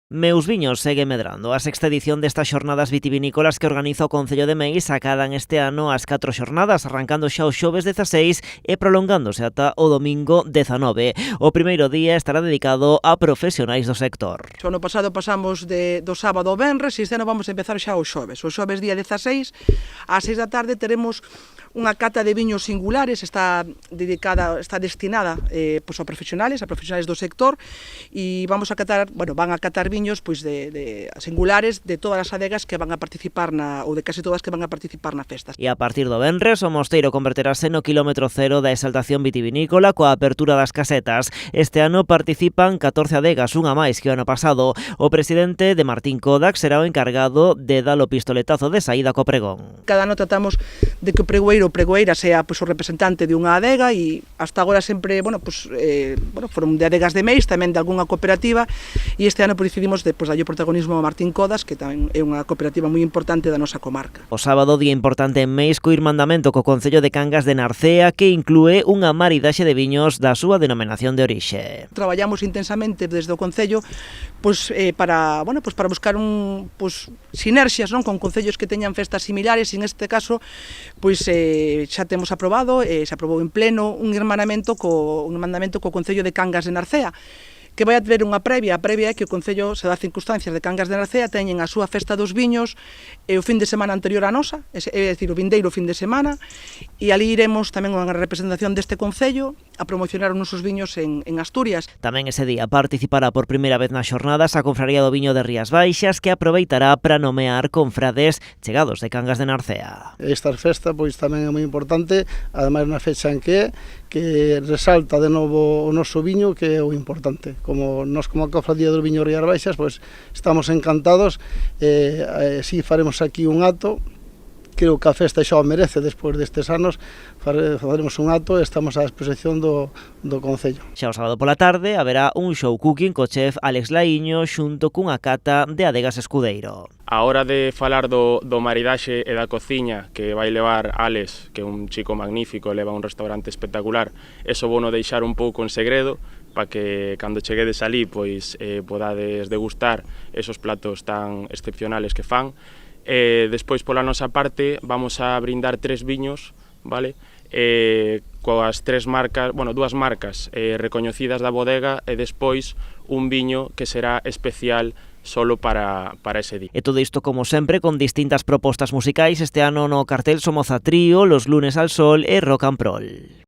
Meus viños segue medrando. A sexta edición destas xornadas vitivinícolas que organiza o Concello de Meis acadan este ano as 4 xornadas, arrancando xa o xoves 16 e prolongándose ata o domingo 19. O primeiro día estará dedicado a profesionais do sector. O ano pasado pasamos do sábado ao venres e este ano vamos a empezar xa o xoves. O xoves día 16, ás 6 da tarde teremos unha cata de viños singulares, está destinada a profesionales do sector e vamos a catar, van a catar viños de singulares de todas as adegas que van a participar ou de case todas que van a participar na festa. E a partir do venres o mosteiro converterase no quilómetro cero da exaltación vitivinícola coa apertura das casetas. Este ano participan 14 adegas, unha máis que o ano pasado. O presidente de Martín Kodak será o encargado de dar o pistoletazo de saída co pregón. Cada ano tratamos de que o pregoeiro ou pregoeira sea o representante de unha adega e hasta agora sempre, foron de adegas de Meis, tamén de algunha cooperativa e este ano decidimos darlle o protagonismo a Martín Kodas, que tamén é unha cooperativa moi importante da nosa comarca. O sábado, día importante en Meis, co irmandamento co Concello de Cangas de Narcea, que inclúe unha maridaxe de viños da súa denominación de orixe. Traballamos intensamente desde o Concello para buscar sinerxias con concellos que teñan festas similares e neste caso xa temos aprobado, se aprobou en pleno un irmandamento co Concello de Cangas de Narcea, que vai a ter unha previa. A previa é que o Concello, se dá circunstancias de Cangas de Narcea, teñen a súa festa dos viños o fin de semana anterior á nosa, é dicir, o vindeiro fin de semana, e ali iremos tamén unha representación deste Concello a promocionar os nosos viños en Asturias. Tamén ese día participará por primeira vez nas xornadas a Confraría do Viño de Rías Baixas, que aproveitará para nomear confrades chegados de Cangas de Narcea. Esta festa tamén é moi importante, ademais na fecha en que resalta de novo o noso viño, que é o importante. Como nós, como a Cofradía do Viño de Rías Baixas, estamos encantados, si faremos aquí un acto. Creo que a festa xa o merece despois destes anos. Faremos un acto e estamos á disposición do Concello. Xa o sábado pola tarde haberá un show cooking co chef Alex Laíño xunto cunha cata de adegas Escudeiro. A hora de falar do maridaxe e da cociña que vai levar Alex, que é un chico magnífico, leva un restaurante espectacular, eso vou no deixar un pouco en segredo, para que cando cheguedes ali podades degustar esos platos tan excepcionales que fan. Despois, pola nosa parte, vamos a brindar 3 viños, vale? Coas 3 marcas, dúas marcas recoñecidas da bodega e despois un viño que será especial solo para ese día. E todo isto, como sempre, con distintas propostas musicais. Este ano no cartel Somoza Trío, Los lunes al sol e Rock and Roll.